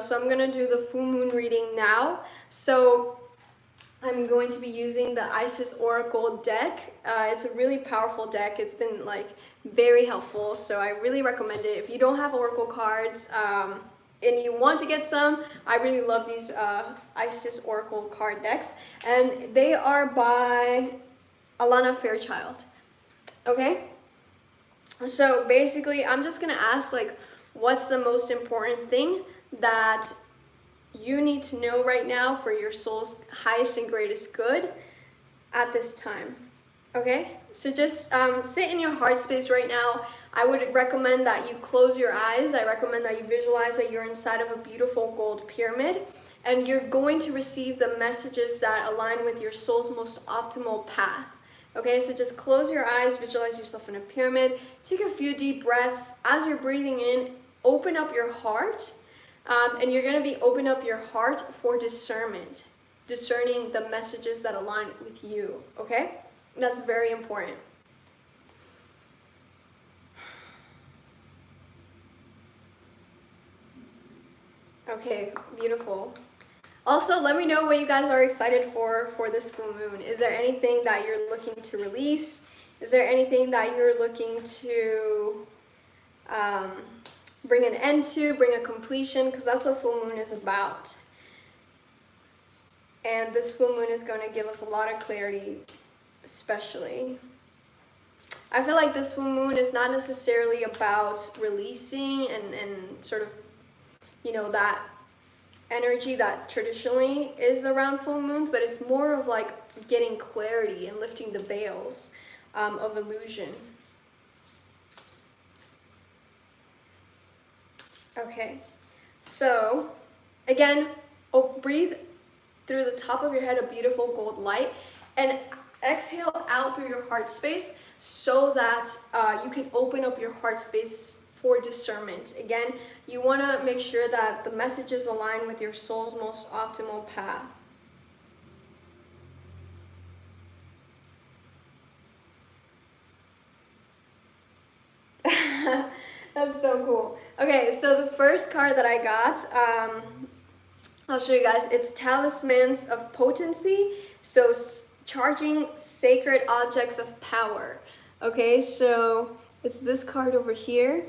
So I'm going to do the full moon reading now. So I'm going to be using the Isis Oracle deck. It's a really powerful deck. It's been like very helpful, so I really recommend it. If you don't have Oracle cards and you want to get some, I really love these Isis Oracle card decks. And they are by Alana Fairchild. Okay? So basically, I'm just going to ask like, what's the most important thing that you need to know right now for your soul's highest and greatest good at this time. Okay, so just sit in your heart space right now. I would recommend that you close your eyes. I recommend that you visualize that you're inside of a beautiful gold pyramid, and you're going to receive the messages that align with your soul's most optimal path. Okay, so just close your eyes, visualize yourself in a pyramid, take a few deep breaths. As you're breathing in, open up your heart. And you're going to be open up your heart for discernment, discerning the messages that align with you, okay? That's very important. Okay, beautiful. Also, let me know what you guys are excited for this full moon. Is there anything that you're looking to release? Is there anything that you're looking to bring an end to, bring a completion, because that's what full moon is about. And this full moon is going to give us a lot of clarity, especially. I feel like this full moon is not necessarily about releasing and sort of, you know, that energy that traditionally is around full moons, but it's more of like getting clarity and lifting the veils of illusion. Okay, so again, breathe through the top of your head a beautiful gold light, and exhale out through your heart space so that you can open up your heart space for discernment. Again, you want to make sure that the messages align with your soul's most optimal path. That's so cool. Okay, so the first card that I got, I'll show you guys. It's Talismans of Potency. So charging sacred objects of power. Okay, so it's this card over here.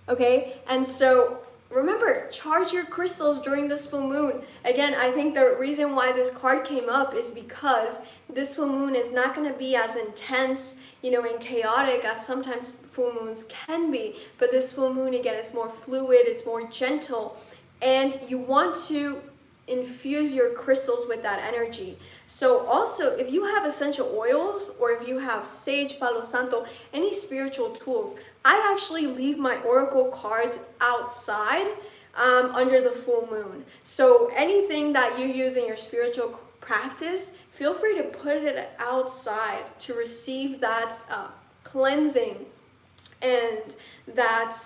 Okay, and so remember, charge your crystals during this full moon. Again, I think the reason why this card came up is because this full moon is not going to be as intense, you know, and chaotic as sometimes full moons can be. But this full moon, again, is more fluid, it's more gentle, and you want to infuse your crystals with that energy. So also, if you have essential oils, or if you have sage, palo santo, any spiritual tools, I actually leave my oracle cards outside under the full moon. So anything that you use in your spiritual practice, feel free to put it outside to receive that cleansing and that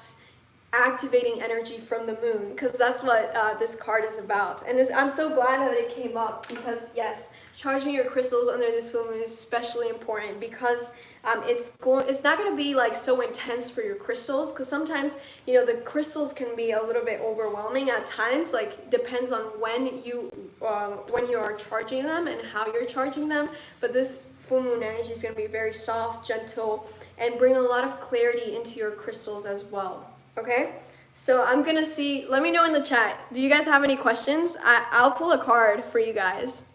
activating energy from the moon, because that's what this card is about. And I'm so glad that it came up, because yes, charging your crystals under this full moon is especially important, because it's not going to be like so intense for your crystals, because sometimes, you know, the crystals can be a little bit overwhelming at times. Like, depends on when you are charging them and how you're charging them. But this full moon energy is going to be very soft, gentle, and bring a lot of clarity into your crystals as well. Okay, so I'm gonna see, let me know in the chat, do you guys have any questions? I'll pull a card for you guys.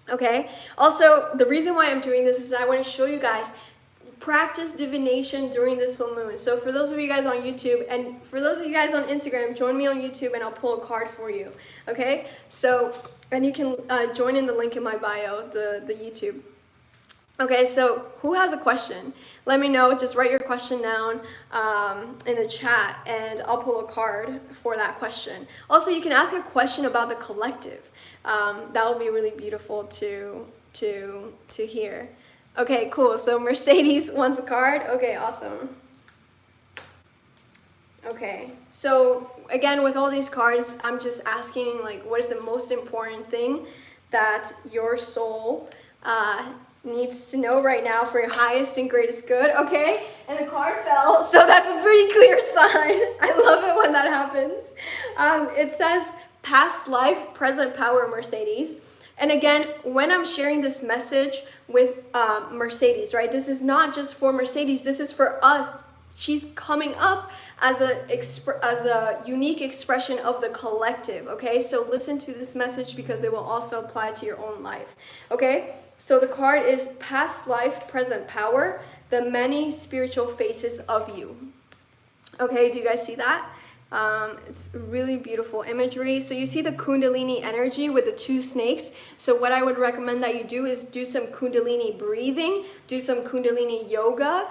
Okay, also the reason why I'm doing this is I want to show you guys, practice divination during this full moon. So for those of you guys on YouTube, and for those of you guys on Instagram, join me on YouTube and I'll pull a card for you. Okay, so, and you can join in the link in my bio, the YouTube. Okay, so who has a question? Let me know. Just write your question down in the chat, and I'll pull a card for that question. Also, you can ask a question about the collective. That will be really beautiful to hear. Okay, cool. So Mercedes wants a card. Okay, awesome. Okay, so again, with all these cards, I'm just asking, like, what is the most important thing that your soul needs to know right now for your highest and greatest good? Okay, and the card fell, so that's a pretty clear sign. I love it when that happens. It says past life, present power, Mercedes. And again, when I'm sharing this message with Mercedes, right? This is not just for Mercedes. This is for us. She's coming up as a unique expression of the collective, okay? So listen to this message because it will also apply to your own life, okay? So the card is past life, present power, the many spiritual faces of you. Okay, do you guys see that? It's really beautiful imagery. So you see the Kundalini energy with the two snakes. So what I would recommend that you do is do some Kundalini breathing, do some Kundalini yoga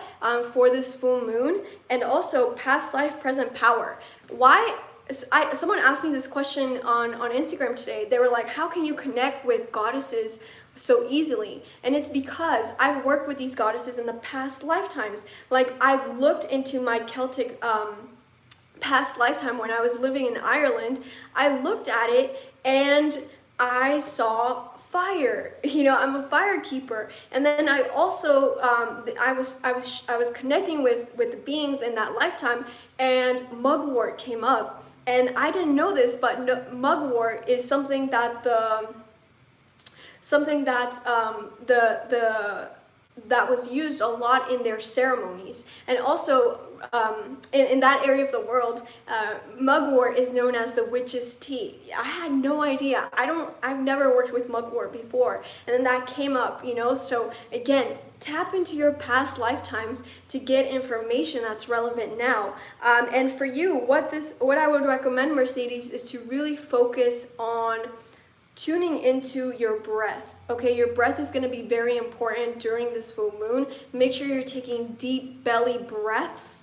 for this full moon, and also past life, present power. Why? Someone asked me this question on Instagram today. They were like, how can you connect with goddesses so easily? And it's because I've worked with these goddesses in the past lifetimes. Like, I've looked into my Celtic past lifetime when I was living in Ireland. I looked at it and I saw fire. You know, I'm a fire keeper. And then I also I was connecting with the beings in that lifetime, and Mugwort came up. And I didn't know this, but Mugwort is something that that was used a lot in their ceremonies. And also in that area of the world, Mugwort is known as the witch's tea. I had no idea. I've never worked with Mugwort before, and then that came up, you know. So again, tap into your past lifetimes to get information that's relevant now. And for you, what I would recommend, Mercedes, is to really focus on tuning into your breath. Okay, your breath is going to be very important during this full moon. Make sure you're taking deep belly breaths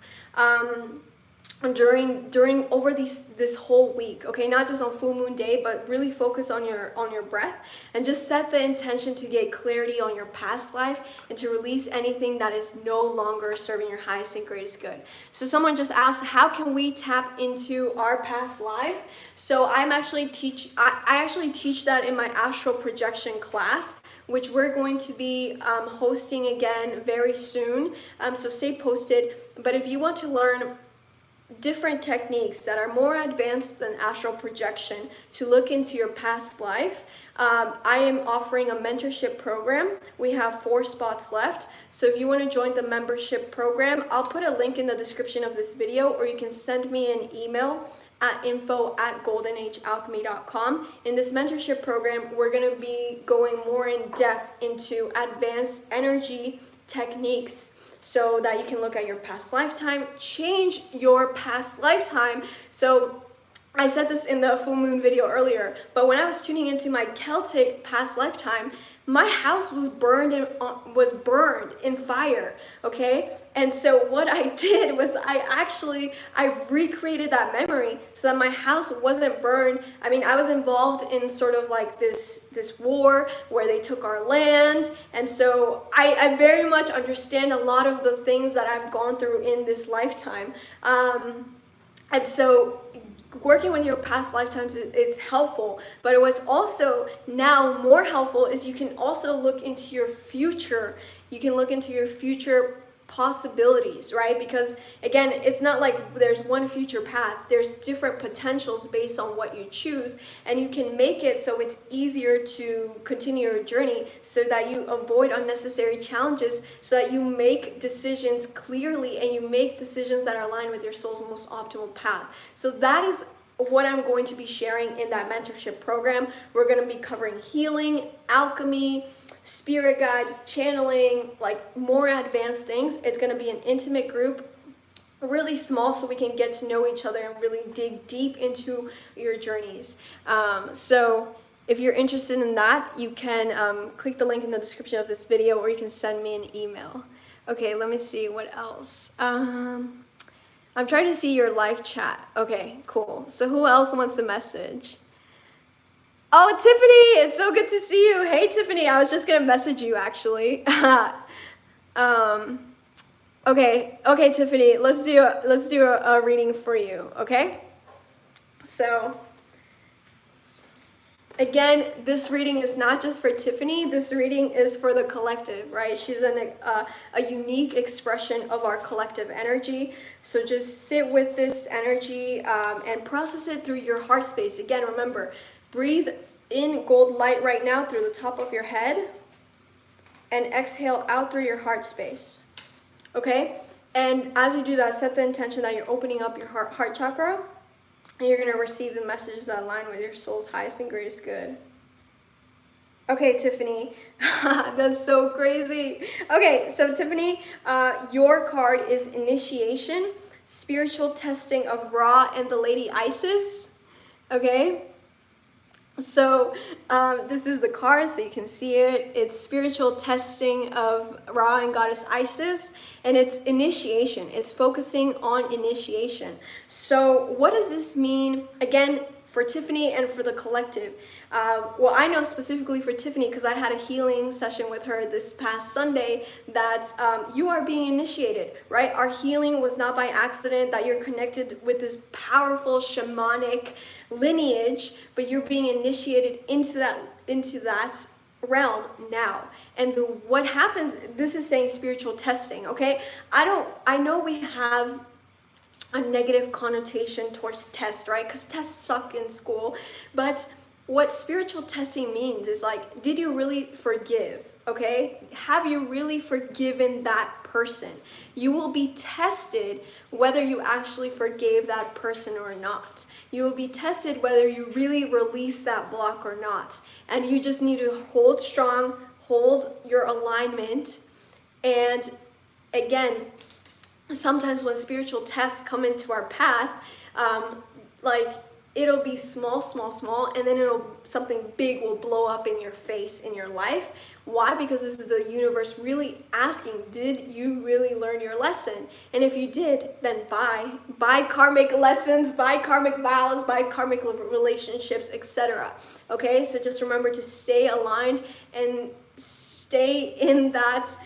during over this whole week. Okay, not just on full moon day, but really focus on your breath, and just set the intention to get clarity on your past life and to release anything that is no longer serving your highest and greatest good. So someone just asked, how can we tap into our past lives? So I actually teach that in my astral projection class, which we're going to be hosting again very soon. So stay posted. But if you want to learn different techniques that are more advanced than astral projection to look into your past life, I am offering a mentorship program. We have 4 spots left. So if you want to join the membership program, I'll put a link in the description of this video, or you can send me an email at info@goldenagealchemy.com. In this mentorship program, we're going to be going more in depth into advanced energy techniques so that you can look at your past lifetime, change your past lifetime. So I said this in the full moon video earlier, but when I was tuning into my Celtic past lifetime, my house was burned in fire, okay? And so what I did was I recreated that memory so that my house wasn't burned. I mean, I was involved in sort of like this war where they took our land. And so I very much understand a lot of the things that I've gone through in this lifetime. And so working with your past lifetimes is helpful, but what's also now more helpful is you can also look into your future. You can look into your future possibilities, right? Because again, it's not like there's one future path. There's different potentials based on what you choose, and you can make it so it's easier to continue your journey, so that you avoid unnecessary challenges, so that you make decisions clearly and you make decisions that are aligned with your soul's most optimal path. So that is what I'm going to be sharing in that mentorship program. We're going to be covering healing, alchemy, spirit guides, channeling, like more advanced things. It's going to be an intimate group, really small, so we can get to know each other and really dig deep into your journeys. So if you're interested in that, you can click the link in the description of this video, or you can send me an email. Okay, let me see what else. I'm trying to see your live chat. Okay, cool. So who else wants a message? Oh, Tiffany, it's so good to see you. Hey, Tiffany, I was just gonna message you actually. Okay, Tiffany, let's do a reading for you. Okay, so Again, this reading is not just for Tiffany. This reading is for the collective, right? She's a unique expression of our collective energy. So just sit with this energy and process it through your heart space. Again, remember, breathe in gold light right now through the top of your head and exhale out through your heart space. Okay? And as you do that, set the intention that you're opening up your heart chakra. And you're going to receive the messages that align with your soul's highest and greatest good. Okay, Tiffany. That's so crazy. Okay, so Tiffany, your card is Initiation, Spiritual Testing of Ra and the Lady Isis. Okay? So this is the card, so you can see it. It's spiritual testing of Ra and Goddess Isis, and it's initiation. It's focusing on initiation. So what does this mean, again, for Tiffany and for the collective? Well, I know specifically for Tiffany, because I had a healing session with her this past Sunday, that you are being initiated, right? Our healing was not by accident, that you're connected with this powerful shamanic lineage, but you're being initiated into that realm now. And what happens, this is saying spiritual testing, okay? I know we have a negative connotation towards tests, right? Because tests suck in school. But what spiritual testing means is like, did you really forgive? Okay? Have you really forgiven that person? You will be tested whether you actually forgave that person or not. You will be tested whether you really release that block or not. And you just need to hold strong, hold your alignment. And again, sometimes when spiritual tests come into our path, like it'll be small, and then something big will blow up in your face, in your life. Why? Because this is the universe really asking, did you really learn your lesson? And if you did, then buy karmic lessons, buy karmic vows, buy karmic relationships, etc. Okay, so just remember to stay aligned and stay in that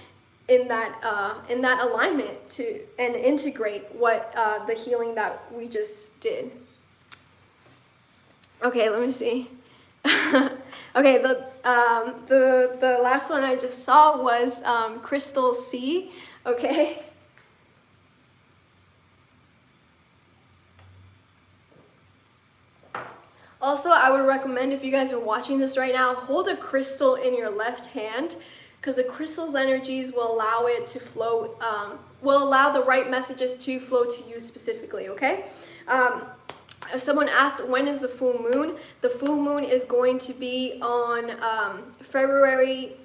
alignment to and integrate what the healing that we just did. Okay, let me see. Okay, the last one I just saw was Crystal C. Okay. Also, I would recommend, if you guys are watching this right now, hold a crystal in your left hand, because the crystal's energies will allow it to flow, will allow the right messages to flow to you specifically, okay? If someone asked, when is the full moon? The full moon is going to be on February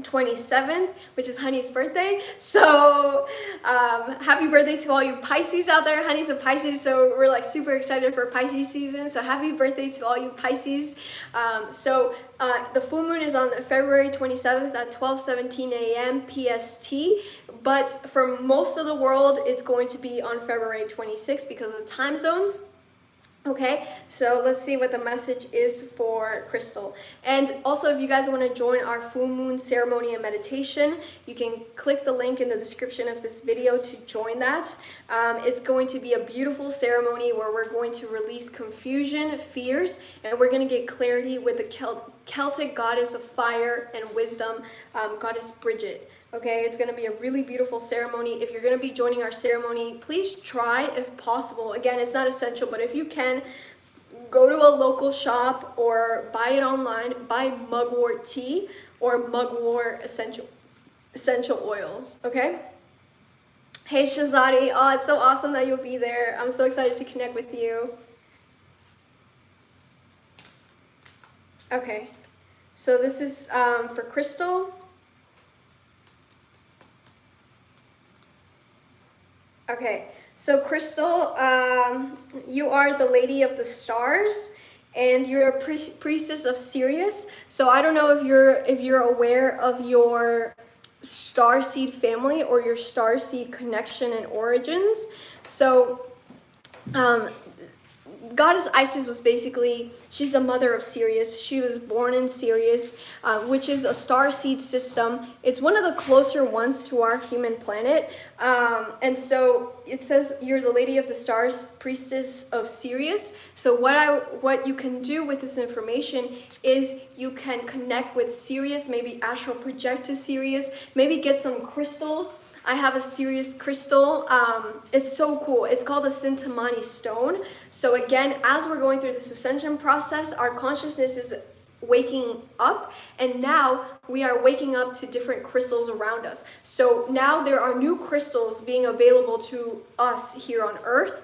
27th, which is Honey's birthday. So happy birthday to all you Pisces out there. Honey's a Pisces, so we're like super excited for Pisces season. So happy birthday to all you Pisces. The full moon is on February 27th at 12:17 a.m. PST. But for most of the world, it's going to be on February 26th because of the time zones. Okay, so let's see what the message is for Crystal. And also, if you guys want to join our full moon ceremony and meditation, you can click the link in the description of this video to join that. It's going to be a beautiful ceremony where we're going to release confusion, fears, and we're going to get clarity with the Celtic goddess of fire and wisdom, Goddess Bridget. Okay, it's going to be a really beautiful ceremony. If you're going to be joining our ceremony, please try if possible. Again, it's not essential, but if you can, go to a local shop or buy it online. Buy Mugwort tea or Mugwort essential oils, okay? Hey, Shazadi. Oh, it's so awesome that you'll be there. I'm so excited to connect with you. Okay, so this is for Crystal. Okay, so Crystal, you are the Lady of the Stars, and you're a priestess of Sirius. So I don't know if you're aware of your starseed family or your starseed connection and origins. So Goddess Isis was basically, she's the mother of Sirius. She was born in Sirius, which is a star seed system. It's one of the closer ones to our human planet. And so it says you're the Lady of the Stars, priestess of Sirius. So what you can do with this information is you can connect with Sirius, maybe astral project to Sirius, maybe get some crystals. I have a Sirius crystal. It's so cool. It's called the Cintamani Stone. So again, as we're going through this ascension process, our consciousness is waking up, and now we are waking up to different crystals around us. So now there are new crystals being available to us here on Earth.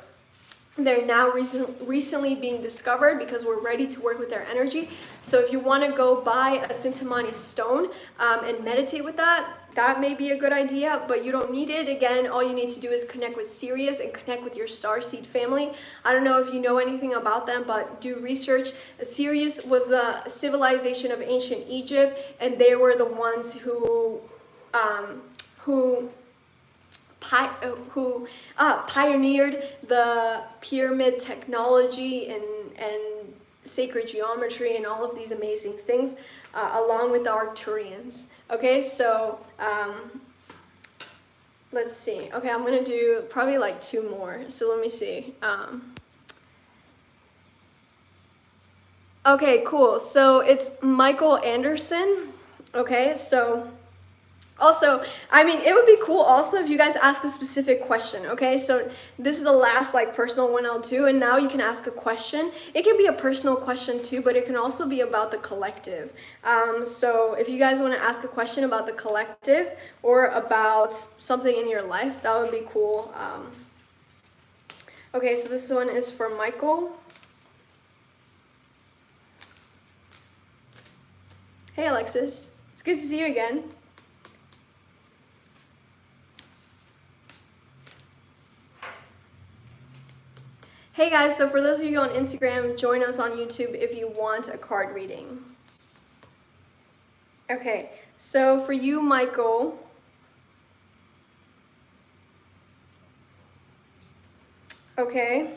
They're now recently being discovered because we're ready to work with their energy. So if you want to go buy a Cintamani Stone and meditate with that may be a good idea, but you don't need it. Again, all you need to do is connect with Sirius and connect with your starseed family. I don't know if you know anything about them, but do research. Sirius was the civilization of ancient Egypt, and they were the ones who pioneered the pyramid technology and sacred geometry and all of these amazing things, along with the Arcturians. Okay, so let's see. Okay, I'm gonna do probably like 2 more. So let me see. Okay, cool. So it's Michael Anderson. Okay, so also, I mean, it would be cool also if you guys ask a specific question, okay? So this is the last like personal one I'll do, and now you can ask a question. It can be a personal question too, but it can also be about the collective. So if you guys want to ask a question about the collective or about something in your life, that would be cool. Okay, so this one is for Michael. Hey Alexis, it's good to see you again. Hey guys, so for those of you on Instagram, join us on YouTube if you want a card reading. Okay, so for you, Michael, okay.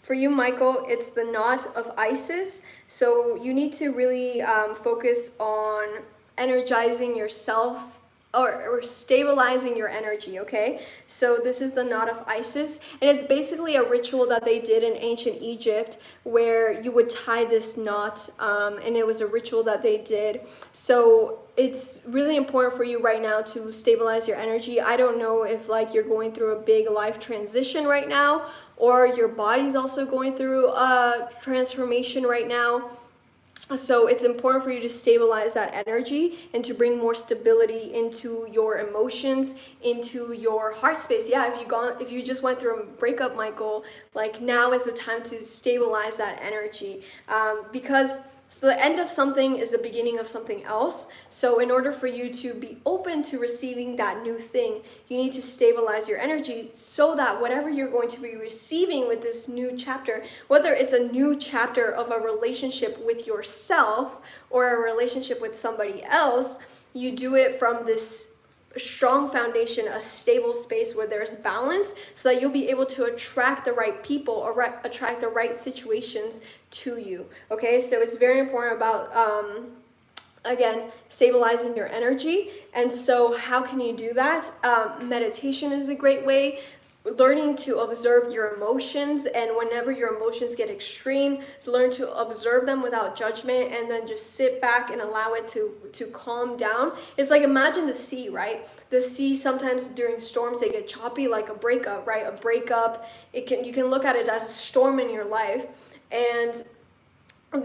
For you, Michael, it's the knot of Isis. So you need to really focus on energizing yourself or stabilizing your energy, okay? So this is the knot of Isis, and it's basically a ritual that they did in ancient Egypt where you would tie this knot, and it was a ritual that they did. So it's really important for you right now to stabilize your energy. I don't know if like you're going through a big life transition right now, or your body's also going through a transformation right now. So it's important for you to stabilize that energy and to bring more stability into your emotions, into your heart space. Yeah, if you just went through a breakup, Michael, like now is the time to stabilize that energy, because so the end of something is the beginning of something else. So in order for you to be open to receiving that new thing, you need to stabilize your energy so that whatever you're going to be receiving with this new chapter, whether it's a new chapter of a relationship with yourself or a relationship with somebody else, you do it from this strong foundation, a stable space where there's balance, so that you'll be able to attract the right people or attract the right situations to you. Okay, so it's very important about again, stabilizing your energy. And so how can you do that? Meditation is a great way. Learning to observe your emotions, and whenever your emotions get extreme, learn to observe them without judgment, and then just sit back and allow it to calm down. It's like, imagine the sea, right? The sea, sometimes during storms they get choppy, like a breakup, right? A breakup, you can look at it as a storm in your life, and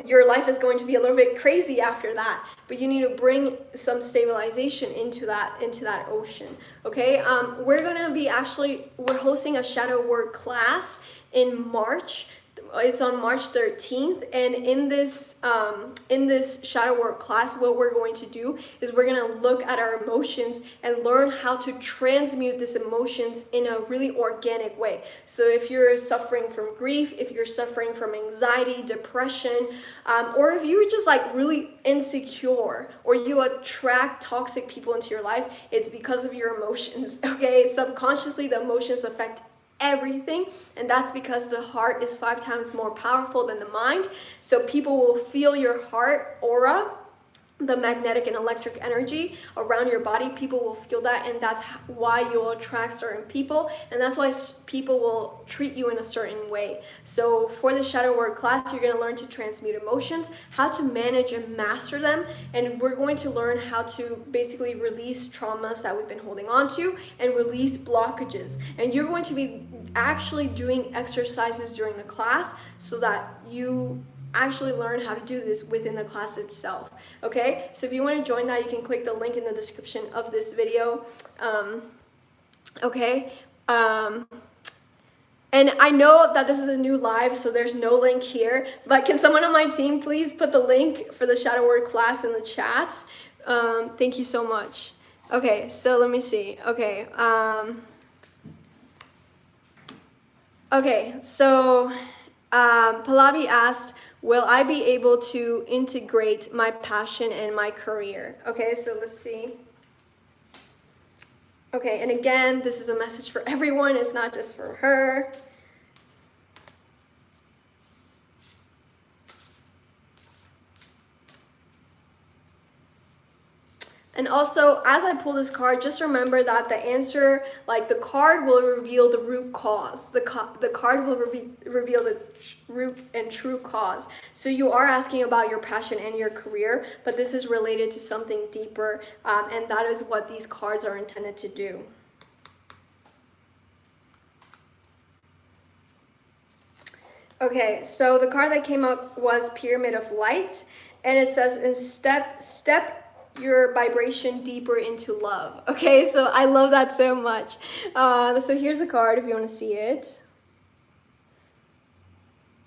your life is going to be a little bit crazy after that, but you need to bring some stabilization into that ocean. Okay, we're hosting a shadow work class in March. It's on March 13th, and in this shadow work class, what we're going to do is we're going to look at our emotions and learn how to transmute these emotions in a really organic way. So if you're suffering from grief, if you're suffering from anxiety, depression, or if you're just like really insecure, or you attract toxic people into your life, it's because of your emotions. Okay, subconsciously the emotions affect everything, and that's because the heart is 5 times more powerful than the mind. So people will feel your heart aura, the magnetic and electric energy around your body. People will feel that, and that's why you'll attract certain people, and that's why people will treat you in a certain way. So for the shadow word class, you're going to learn to transmute emotions, how to manage and master them, and we're going to learn how to basically release traumas that we've been holding on to and release blockages. And you're going to be actually doing exercises during the class so that you actually learn how to do this within the class itself. Okay, so if you want to join that, you can click the link in the description of this video. Okay, and I know that this is a new live, so there's no link here, but can someone on my team please put the link for the shadow word class in the chat? Thank you so much. Okay, so let me see. Okay, so Pallavi asked, will I be able to integrate my passion and my career? Okay, so let's see. Okay, and again, this is a message for everyone. It's not just for her. And also, as I pull this card, just remember that the answer, like the card will reveal the root cause. The card will reveal the root and true cause. So you are asking about your passion and your career, but this is related to something deeper, and that is what these cards are intended to do. Okay, so the card that came up was Pyramid of Light, and it says, in step your vibration deeper into love. Okay, so I love that so much. So here's the card if you want to see it.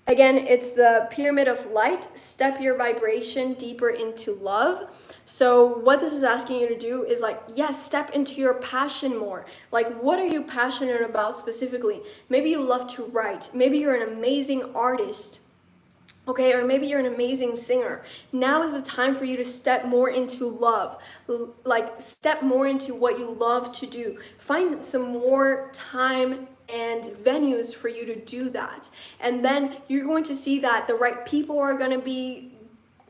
Again, it's the Pyramid of Light, step your vibration deeper into love. So what this is asking you to do is like, yes, step into your passion more. Like, what are you passionate about specifically? Maybe you love to write. Maybe you're an amazing artist. Okay, or maybe you're an amazing singer. Now is the time for you to step more into love. Like, step more into what you love to do. Find some more time and venues for you to do that. And then you're going to see that the right people are going to be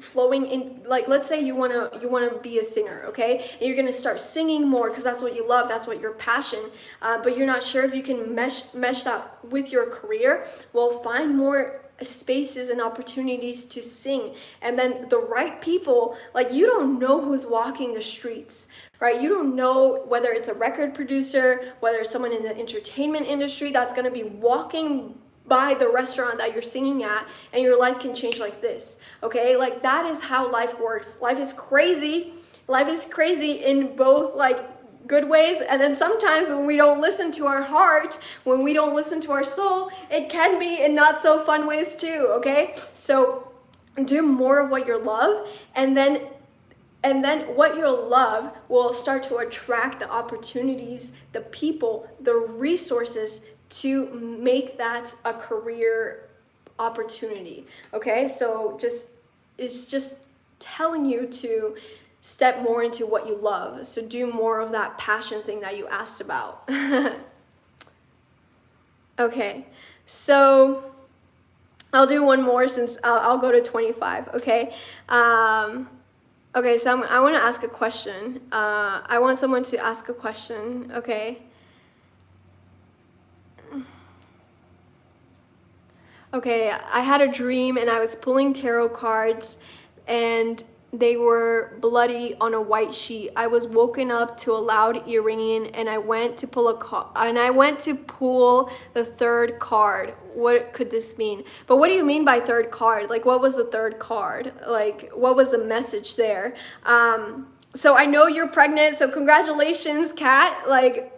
flowing in. Like, let's say you want to be a singer, okay, and you're going to start singing more because that's what you love, that's what your passion, but you're not sure if you can mesh that with your career. Well, find more spaces and opportunities to sing, and then the right people. Like, you don't know who's walking the streets, right? You don't know whether it's a record producer, whether it's someone in the entertainment industry that's going to be walking by the restaurant that you're singing at, and your life can change like this. Okay, like, that is how life works. Life is crazy in both, like, good ways, and then sometimes when we don't listen to our heart, when we don't listen to our soul, it can be in not so fun ways too. Okay, so do more of what you love, and then what you love will start to attract the opportunities, the people, the resources to make that a career opportunity. Okay, so it's just telling you to step more into what you love. So do more of that passion thing that you asked about. Okay, so I'll do one more since I'll go to 25, okay? Okay, so I want to ask a question. I want someone to ask a question, okay? Okay, I had a dream and I was pulling tarot cards and they were bloody on a white sheet. I was woken up to a loud ringing, and I went to pull the third card. What could this mean? But what do you mean by third card? Like, what was the third card? Like, what was the message there? So I know you're pregnant, so congratulations, Kat. Like,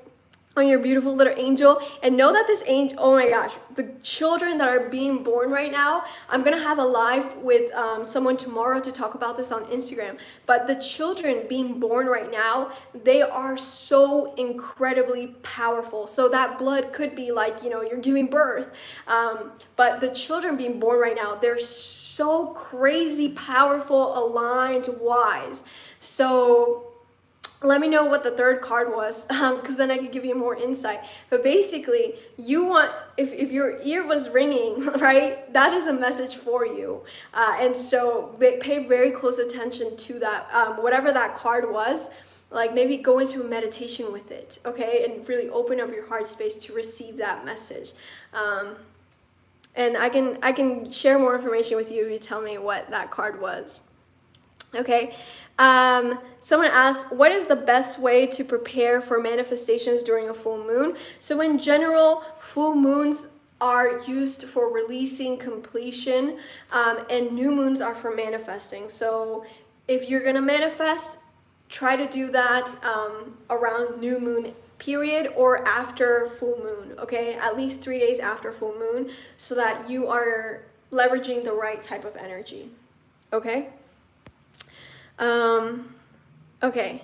on your beautiful little angel, and know that this angel, oh my gosh, the children that are being born right now, I'm gonna have a live with someone tomorrow to talk about this on Instagram, but the children being born right now, they are so incredibly powerful. So that blood could be like, you're giving birth, but the children being born right now, they're so crazy powerful, aligned, wise. So let me know what the third card was, because then I could give you more insight. But basically, you want, if your ear was ringing, right, that is a message for you. And so pay very close attention to that, whatever that card was. Like maybe go into a meditation with it, okay, and really open up your heart space to receive that message. And I can share more information with you if you tell me what that card was. Okay. Someone asked, what is the best way to prepare for manifestations during a full moon? So in general, full moons are used for releasing completion, and new moons are for manifesting. So if you're gonna manifest, try to do that around new moon period or after full moon, okay? At least 3 days after full moon, so that you are leveraging the right type of energy, okay? Okay.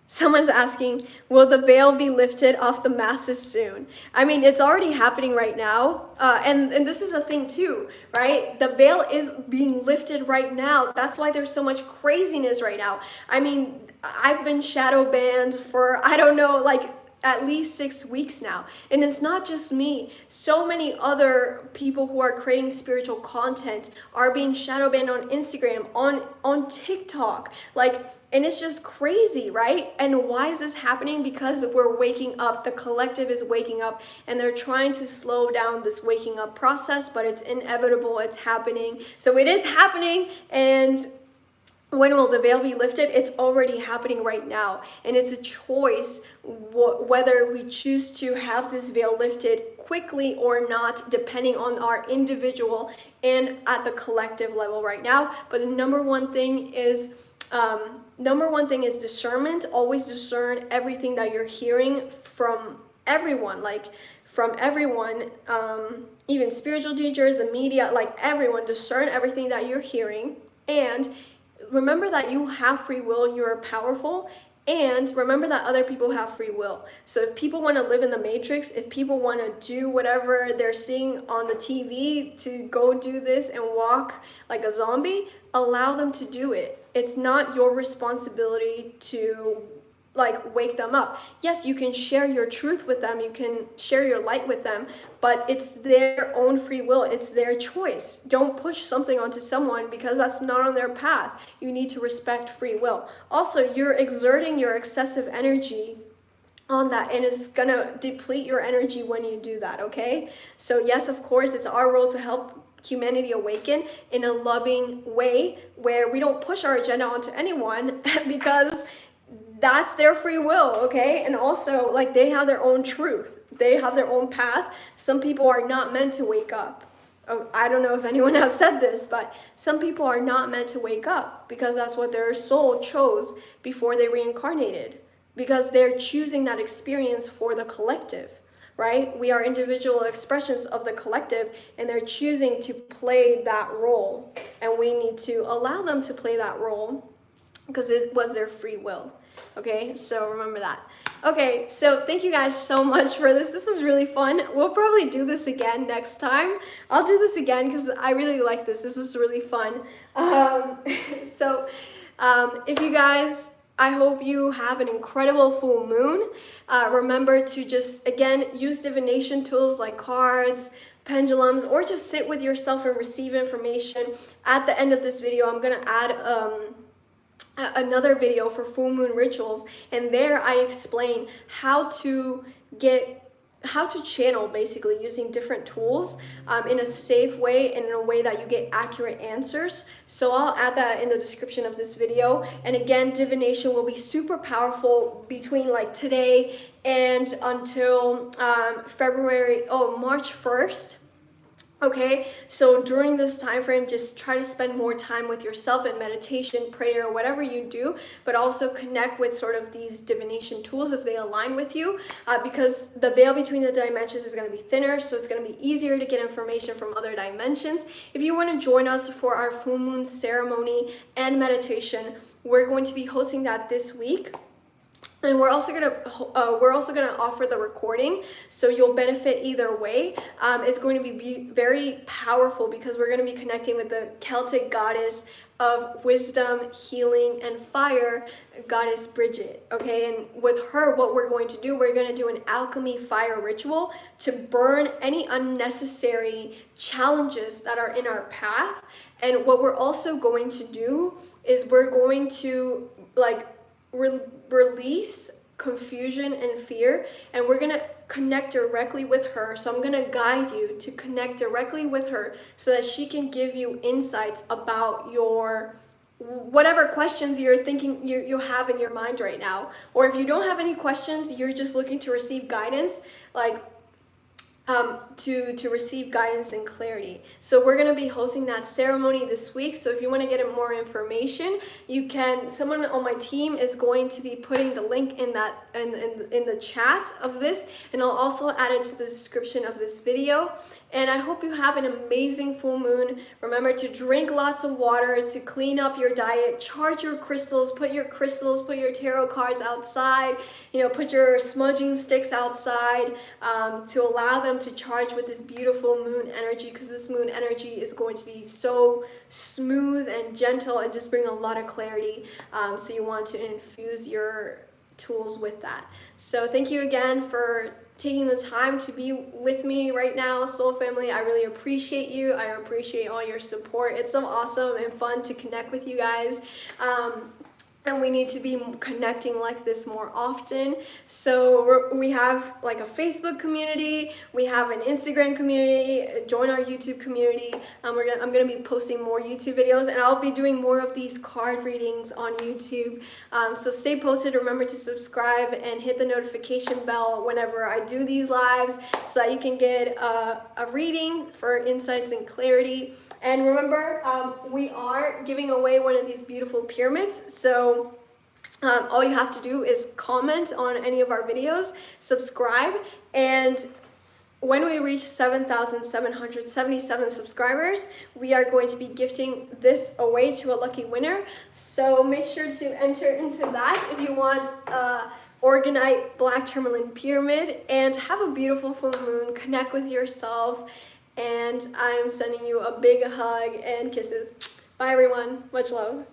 Someone's asking, will the veil be lifted off the masses soon? I mean, it's already happening right now. And this is a thing too, right? The veil is being lifted right now. That's why there's so much craziness right now. I mean, I've been shadow banned for, I don't know, like at least 6 weeks now. And it's not just me. So many other people who are creating spiritual content are being shadow banned on Instagram, on TikTok. Like, and it's just crazy, right? And why is this happening? Because we're waking up. The collective is waking up, and they're trying to slow down this waking up process, but it's inevitable. It's happening. So it is happening, and when will the veil be lifted? It's already happening right now. And it's a choice whether we choose to have this veil lifted quickly or not, depending on our individual and at the collective level right now. But the number one thing is discernment. Always discern everything that you're hearing from everyone, even spiritual teachers, the media, like everyone. Discern everything that you're hearing, and remember that you have free will, you're powerful, and remember that other people have free will. So if people want to live in the matrix, if people want to do whatever they're seeing on the TV to go do this and walk like a zombie, allow them to do it. It's not your responsibility to like wake them up. Yes, you can share your truth with them, you can share your light with them, but it's their own free will, it's their choice. Don't push something onto someone because that's not on their path. You need to respect free will. Also, you're exerting your excessive energy on that, and it's gonna deplete your energy when you do that, okay? So yes, of course, it's our role to help humanity awaken in a loving way where we don't push our agenda onto anyone because that's their free will, okay? And also, like, they have their own truth. They have their own path. Some people are not meant to wake up. Oh, I don't know if anyone has said this, but some people are not meant to wake up because that's what their soul chose before they reincarnated, because they're choosing that experience for the collective, right? We are individual expressions of the collective, and they're choosing to play that role, and we need to allow them to play that role because it was their free will. Okay, so remember that. Okay, so thank you guys so much for this. This is really fun. We'll probably do this again next time. I'll do this again because I really like this. This is really fun. If you guys, I hope you have an incredible full moon. Remember to just, again, use divination tools like cards, pendulums, or just sit with yourself and receive information. At the end of this video, I'm going to add another video for full moon rituals, and there I explain how to channel, basically using different tools in a safe way and in a way that you get accurate answers. So I'll add that in the description of this video. And again, divination will be super powerful between like today and until March 1st. Okay, so during this time frame, just try to spend more time with yourself in meditation, prayer, whatever you do, but also connect with sort of these divination tools if they align with you, because the veil between the dimensions is going to be thinner, so it's going to be easier to get information from other dimensions. If you want to join us for our full moon ceremony and meditation, we're going to be hosting that this week. And we're also gonna offer the recording, so you'll benefit either way. It's going to be very powerful because we're going to be connecting with the Celtic goddess of wisdom, healing, and fire, Goddess Bridget, okay? And with her, what we're going to do, we're going to do an alchemy fire ritual to burn any unnecessary challenges that are in our path. And what we're also going to do is we're going to like release confusion and fear, and we're gonna connect directly with her. So I'm gonna guide you to connect directly with her so that she can give you insights about your whatever questions you're thinking you have in your mind right now. Or if you don't have any questions, you're just looking to receive guidance, like to receive guidance and clarity. So we're going to be hosting that ceremony this week. So if you want to get more information, you can, someone on my team is going to be putting the link in that in the chat of this, and I'll also add it to the description of this video. And I hope you have an amazing full moon. Remember to drink lots of water, to clean up your diet, charge your crystals, put your tarot cards outside, put your smudging sticks outside, to allow them to charge with this beautiful moon energy, because this moon energy is going to be so smooth and gentle and just bring a lot of clarity. So you want to infuse your tools with that. So thank you again for taking the time to be with me right now, soul family. I really appreciate you. I appreciate all your support. It's so awesome and fun to connect with you guys. And we need to be connecting like this more often. So we have like a Facebook community, we have an Instagram community, join our YouTube community. I'm gonna be posting more YouTube videos, and I'll be doing more of these card readings on YouTube. So stay posted, remember to subscribe and hit the notification bell whenever I do these lives so that you can get a reading for insights and clarity. And remember, we are giving away one of these beautiful pyramids. So all you have to do is comment on any of our videos, subscribe, and when we reach 7,777 subscribers, we are going to be gifting this away to a lucky winner. So make sure to enter into that if you want Orgonite Black Tourmaline Pyramid, and have a beautiful full moon, connect with yourself, and I'm sending you a big hug and kisses. Bye everyone, much love.